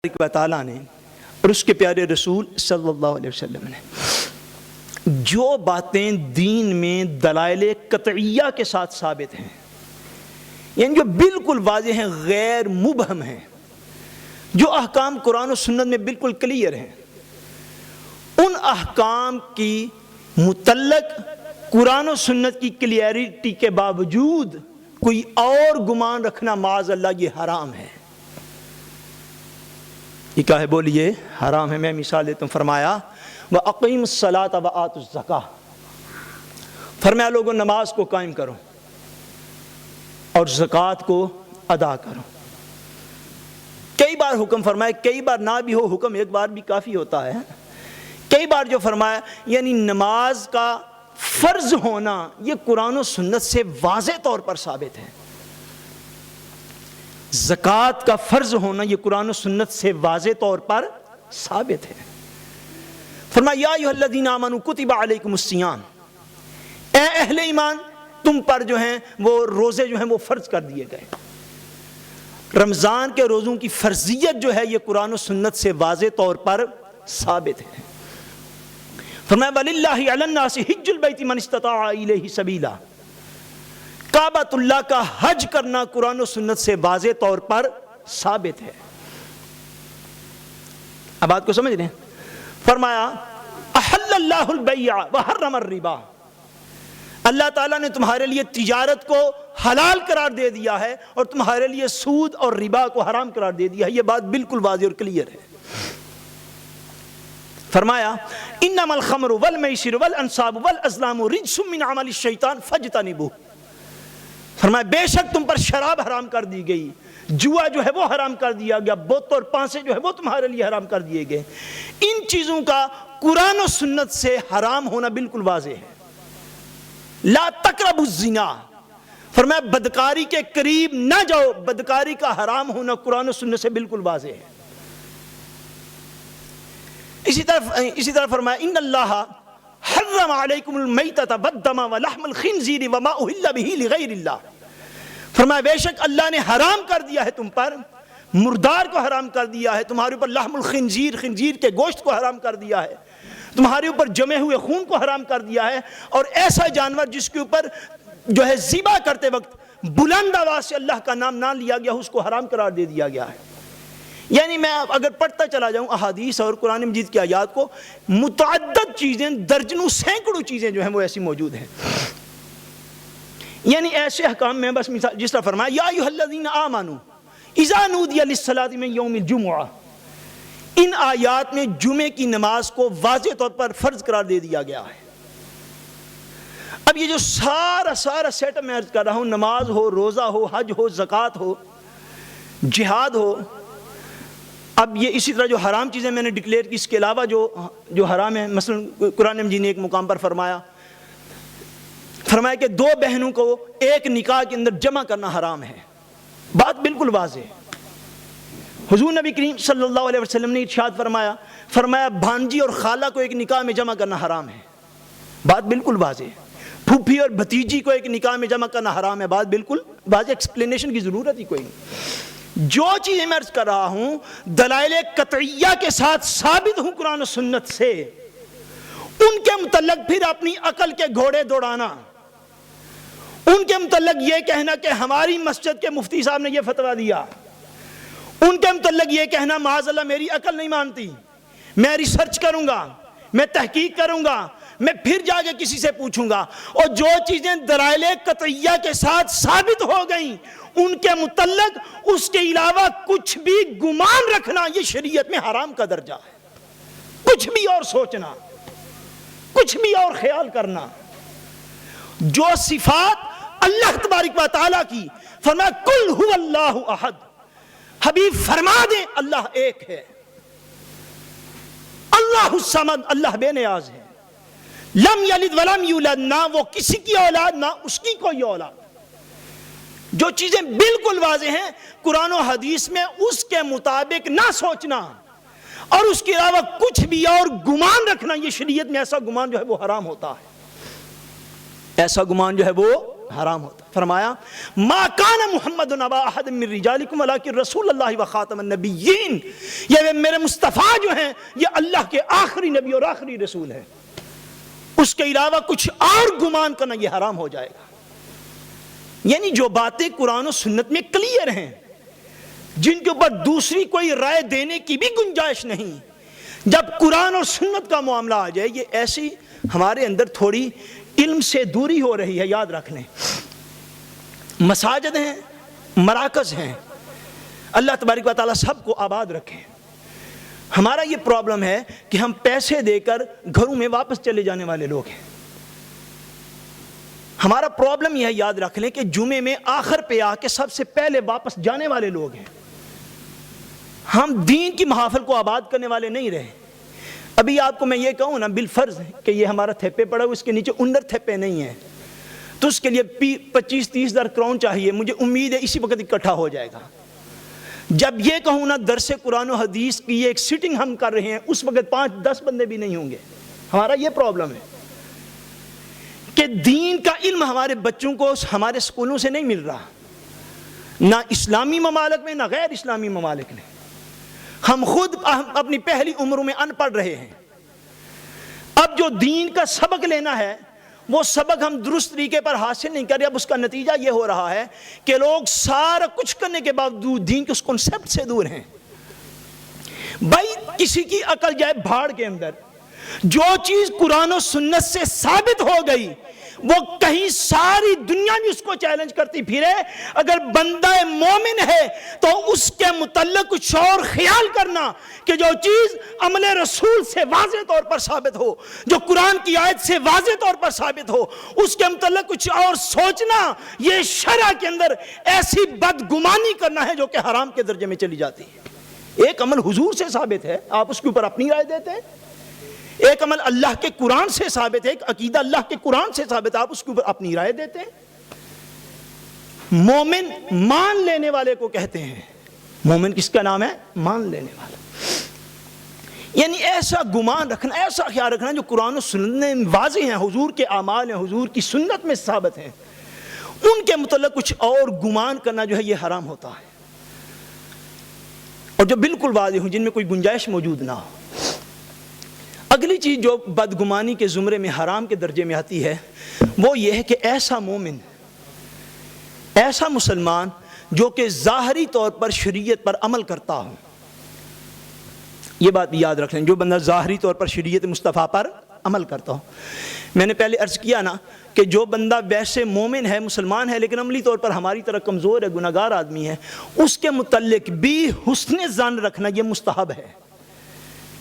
و تعالیٰ نے اور اس کے پیارے رسول صلی اللہ علیہ وسلم نے جو باتیں دین میں دلائل قطعیہ کے ساتھ ثابت ہیں، یعنی جو بالکل واضح ہیں، غیر مبہم ہیں، جو احکام قرآن و سنت میں بالکل کلیئر ہیں، ان احکام کی متعلق قرآن و سنت کی کلیئرٹی کے باوجود کوئی اور گمان رکھنا معاذ اللہ یہ حرام ہے۔ یہ کیا ہے؟ بولیے حرام ہے۔ میں مثال دیتا ہوں، فرمایا وَأَقِيمُ الصَّلَاةَ وَآتُوا الزَّكَاةَ، فرمایا لوگوں نماز کو قائم کرو اور زکوٰۃ کو ادا کرو۔ کئی بار حکم فرمایا، کئی بار نہ بھی ہو حکم ایک بار بھی کافی ہوتا ہے۔ کئی بار جو فرمایا یعنی نماز کا فرض ہونا یہ قرآن و سنت سے واضح طور پر ثابت ہے، زکوٰۃ کا فرض ہونا یہ قرآن و سنت سے واضح طور پر ثابت ہے۔ فرمایا یا ایھا الذین آمنوا کتب علیکم الصیام، اے اہل ایمان تم پر جو ہیں وہ روزے جو ہیں وہ فرض کر دیے گئے۔ رمضان کے روزوں کی فرضیت جو ہے یہ قرآن و سنت سے واضح طور پر ثابت ہے۔ فرمایا وَلِلَّهِ عَلَى النَّاسِ حِجُّ الْبَيْتِ مَنِ اسْتَطَاعَ إِلَيْهِ سَبِيلًا، کعبۃ اللہ کا حج کرنا قرآن و سنت سے واضح طور پر ثابت ہے۔ اب بات کو سمجھ رہے ہیں؟ فرمایا احل اللہ البیع وحرم الربا، اللہ تعالیٰ نے تمہارے لیے تجارت کو حلال قرار دے دیا ہے اور تمہارے لیے سود اور ربا کو حرام قرار دے دیا ہے۔ یہ بات بالکل واضح اور کلیئر ہے۔ فرمایا انما الخمر والمیسر والانصاب والازلام رجس من عمل الشیطان فاجتنبوہ، فرمایا بے شک تم پر شراب حرام کر دی گئی، جوا جو ہے وہ حرام کر دیا گیا، بت اور پانسے جو ہے وہ تمہارے لیے حرام کر دیے گئے۔ ان چیزوں کا قرآن و سنت سے حرام ہونا بالکل واضح ہے۔ لا تقربوا الزنا، فرمایا بدکاری کے قریب نہ جاؤ، بدکاری کا حرام ہونا قرآن و سنت سے بالکل واضح ہے۔ اسی طرح فرمایا ان اللہ حرم علیکم المیتۃ والدم ولحم الخنزیر وما اہل بہ لغیر اللہ، فرمایا بے شک اللہ نے حرام کر دیا ہے تم پر، مردار کو حرام کر دیا ہے، تمہارے اوپر لحم الخنزیر، خنزیر کے گوشت کو حرام کر دیا ہے، تمہارے اوپر جمے ہوئے خون کو حرام کر دیا ہے، اور ایسا جانور جس کے اوپر جو ہے ذبح کرتے وقت بلند آواز سے اللہ کا نام نہ لیا گیا اس کو حرام قرار دے دیا گیا ہے۔ یعنی میں اگر پڑھتا چلا جاؤں احادیث اور قرآن مجید کی آیات کو، متعدد چیزیں، درجنوں سینکڑوں چیزیں جو ہیں وہ ایسی موجود ہیں۔ یعنی ایسے احکام میں بس مثال جس طرح فرمایا یا ایھا الذین آمنوا اذا نودی للصلاۃ من یوم الجمعہ، ان آیات میں جمعے کی نماز کو واضح طور پر فرض قرار دے دیا گیا ہے۔ اب یہ جو سارا سیٹ اپ میں عرض کر رہا ہوں، نماز ہو، روزہ ہو، حج ہو، زکوٰۃ ہو، جہاد ہو، اب یہ اسی طرح جو حرام چیزیں میں نے ڈکلیئر کی، اس کے علاوہ جو حرام ہے، مثلا قرآن مجید نے ایک مقام پر فرمایا کہ دو بہنوں کو ایک نکاح کے اندر جمع کرنا حرام ہے، بات بالکل واضح ہے۔ حضور نبی کریم صلی اللہ علیہ وسلم نے ارشاد فرمایا بھانجی اور خالہ کو ایک نکاح میں جمع کرنا حرام ہے، بات بالکل واضح ہے۔ پھوپھی اور بھتیجی کو ایک نکاح میں جمع کرنا حرام ہے، بات بالکل واضح، ایکسپلینیشن کی ضرورت ہی کوئی نہیں۔ جو چیزیں میں عرض کر رہا ہوں دلائل قطعیہ کے ساتھ ثابت ہوں قرآن و سنت سے، ان کے متعلق پھر اپنی عقل کے گھوڑے دوڑانا، ان کے متعلق یہ کہنا کہ ہماری مسجد کے مفتی صاحب نے یہ فتویٰ دیا، ان کے متعلق یہ کہنا معاذ اللہ میری عقل نہیں مانتی، میں ریسرچ کروں گا، میں تحقیق کروں گا، میں پھر جا کے کسی سے پوچھوں گا، اور جو چیزیں دلائل قطعیہ کے ساتھ ثابت ہو گئیں ان کے متعلق اس کے علاوہ کچھ بھی گمان رکھنا یہ شریعت میں حرام کا درجہ ہے۔ کچھ بھی اور سوچنا، کچھ بھی اور خیال کرنا، جو صفات اللہ تبارک و تعالیٰ کی، فرمایا قل هو اللہ احد، حبیب فرما دیں اللہ ایک ہے، اللہ الصمد، اللہ بے نیاز ہے، لم یلد ولم یولد، نہ وہ کسی کی اولاد نہ اس کی کوئی اولاد۔ جو چیزیں بالکل واضح ہیں قرآن و حدیث میں اس کے مطابق نہ سوچنا اور اس کے علاوہ کچھ بھی اور گمان رکھنا، یہ شریعت میں ایسا گمان جو ہے وہ حرام ہوتا ہے، ایسا گمان جو ہے وہ حرام ہوتا ہے۔ فرمایا ما کان محمد ابا احد من رجالکم ولکن رسول اللہ و خاتم النبیین، یہ میرے مصطفیٰ جو ہیں یہ اللہ کے آخری نبی اور آخری رسول ہے، اس کے علاوہ کچھ اور گمان کرنا یہ حرام ہو جائے گا۔ یعنی جو باتیں قرآن و سنت میں کلیئر ہیں، جن کے اوپر دوسری کوئی رائے دینے کی بھی گنجائش نہیں، جب قرآن اور سنت کا معاملہ آ جائے، یہ ایسی ہمارے اندر تھوڑی علم سے دوری ہو رہی ہے۔ یاد رکھ لیں، مساجد ہیں، مراکز ہیں، اللہ تبارک و تعالیٰ سب کو آباد رکھے۔ ہمارا یہ پرابلم ہے کہ ہم پیسے دے کر گھروں میں واپس چلے جانے والے لوگ ہیں۔ ہمارا پرابلم یہ ہے، یاد رکھ لیں، کہ جمعے میں آخر پہ آ کے سب سے پہلے واپس جانے والے لوگ ہیں۔ ہم دین کی محافل کو آباد کرنے والے نہیں رہے۔ ابھی آپ کو میں یہ کہوں نا بالفرض کہ یہ ہمارا تھیپے پڑا ہوا، اس کے نیچے انڈر تھیپے نہیں ہیں، تو اس کے لیے 25-30 ہزار کراؤن چاہیے، مجھے امید ہے اسی وقت اکٹھا ہو جائے گا۔ جب یہ کہوں نا درس قرآن و حدیث کی ایک سیٹنگ ہم کر رہے ہیں، اس وقت 5-10 بندے بھی نہیں ہوں گے۔ ہمارا یہ پرابلم ہے کہ دین کا علم ہمارے بچوں کو ہمارے سکولوں سے نہیں مل رہا، نہ اسلامی ممالک میں نہ غیر اسلامی ممالک میں۔ ہم خود اپنی پہلی عمروں میں ان پڑھ رہے ہیں۔ اب جو دین کا سبق لینا ہے وہ سبق ہم درست طریقے پر حاصل نہیں کر رہے۔ اب اس کا نتیجہ یہ ہو رہا ہے کہ لوگ سارا کچھ کرنے کے باوجود دین کے اس کنسپٹ سے دور ہیں۔ بھائی کسی کی عقل جائے بھاڑ کے اندر، جو چیز قرآن و سنت سے ثابت ہو گئی وہ کہیں ساری دنیا بھی اس کو چیلنج کرتی پھرے، اگر بندہ مومن ہے تو اس کے متعلق کچھ اور خیال کرنا کہ جو چیز عمل رسول سے واضح طور پر ثابت ہو، جو قرآن کی آیت سے واضح طور پر ثابت ہو، اس کے متعلق کچھ اور سوچنا، یہ شرع کے اندر ایسی بدگمانی کرنا ہے جو کہ حرام کے درجے میں چلی جاتی ہے۔ ایک عمل حضور سے ثابت ہے، آپ اس کے اوپر اپنی رائے دیتے ہیں۔ ایک عمل اللہ کے قرآن سے ثابت ہے، ایک عقیدہ اللہ کے قرآن سے ثابت ہے، آپ اس کے اوپر اپنی رائے دیتے ہیں۔ مومن مان لینے والے کو کہتے ہیں۔ مومن کس کا نام ہے؟ مان لینے والا۔ یعنی ایسا گمان رکھنا، ایسا خیال رکھنا جو قرآن و سنت میں واضح ہیں، حضور کے اعمال ہیں، حضور کی سنت میں ثابت ہیں، ان کے متعلق کچھ اور گمان کرنا جو ہے یہ حرام ہوتا ہے، اور جو بالکل واضح ہوں، جن میں کوئی گنجائش موجود نہ ہو۔ اگلی چیز جو بدگمانی کے زمرے میں حرام کے درجے میں آتی ہے وہ یہ ہے کہ ایسا مومن، ایسا مسلمان جو کہ ظاہری طور پر شریعت پر عمل کرتا ہو، یہ بات بھی یاد رکھ لیں، جو بندہ ظاہری طور پر شریعت مصطفیٰ پر عمل کرتا ہو۔ میں نے پہلے عرض کیا نا کہ جو بندہ ویسے مومن ہے، مسلمان ہے، لیکن عملی طور پر ہماری طرح کمزور ہے، گناہگار آدمی ہے، اس کے متعلق بھی حسن ظن رکھنا یہ مستحب ہے۔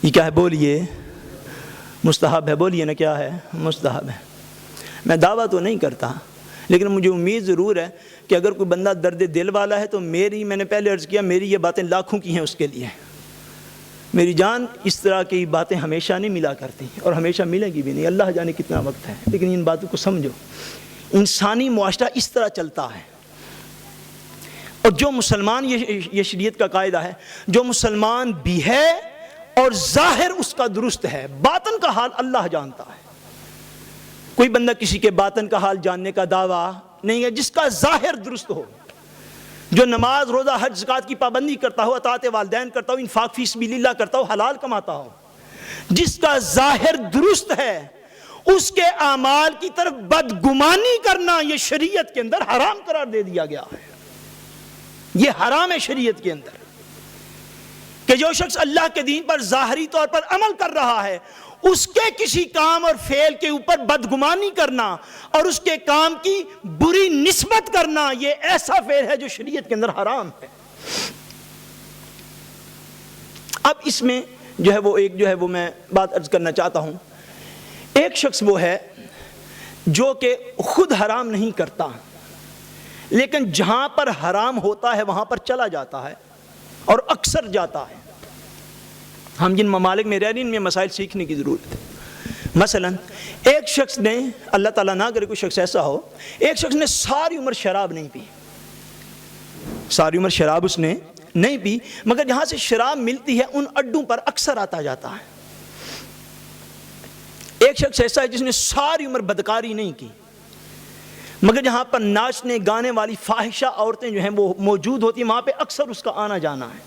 یہ کیا ہے؟ بولیے مستحب ہے، بولیے نا کیا ہے؟ مستحب ہے۔ میں دعویٰ تو نہیں کرتا، لیکن مجھے امید ضرور ہے کہ اگر کوئی بندہ درد دل والا ہے تو میں نے پہلے عرض کیا، میری یہ باتیں لاکھوں کی ہیں اس کے لیے۔ میری جان اس طرح کی باتیں ہمیشہ نہیں ملا کرتی اور ہمیشہ ملے گی بھی نہیں، اللہ جانے کتنا وقت ہے، لیکن ان باتوں کو سمجھو۔ انسانی معاشرہ اس طرح چلتا ہے، اور جو مسلمان، یہ شریعت کا قاعدہ ہے، جو مسلمان بھی ہے اور ظاہر اس کا درست ہے، باطن کا حال اللہ جانتا ہے۔ کوئی بندہ کسی کے باطن کا حال جاننے کا دعویٰ نہیں ہے، جس کا ظاہر درست ہو، جو نماز روزہ حج زکوٰۃ کی پابندی کرتا ہو، اطاعت والدین کرتا ہو، انفاق فی سبیل اللہ کرتا ہو، حلال کماتا ہو، جس کا ظاہر درست ہے، اس کے اعمال کی طرف بدگمانی کرنا یہ شریعت کے اندر حرام قرار دے دیا گیا ہے۔ یہ حرام ہے شریعت کے اندر کہ جو شخص اللہ کے دین پر ظاہری طور پر عمل کر رہا ہے، اس کے کسی کام اور فعل کے اوپر بدگمانی کرنا اور اس کے کام کی بری نسبت کرنا، یہ ایسا فعل ہے جو شریعت کے اندر حرام ہے۔ اب اس میں وہ میں بات عرض کرنا چاہتا ہوں۔ ایک شخص وہ ہے جو کہ خود حرام نہیں کرتا، لیکن جہاں پر حرام ہوتا ہے وہاں پر چلا جاتا ہے اور اکثر جاتا ہے۔ ہم جن ممالک میں رہ رہے ہیں ان میں مسائل سیکھنے کی ضرورت ہے۔ مثلا ایک شخص نے، اللہ تعالیٰ نہ کرے کوئی شخص ایسا ہو، ایک شخص نے ساری عمر شراب نہیں پی، ساری عمر شراب اس نے نہیں پی، مگر جہاں سے شراب ملتی ہے ان اڈوں پر اکثر آتا جاتا ہے۔ ایک شخص ایسا ہے جس نے ساری عمر بدکاری نہیں کی، مگر جہاں پر ناچنے گانے والی فاحشہ عورتیں جو ہیں وہ موجود ہوتی ہیں وہاں پہ اکثر اس کا آنا جانا ہے۔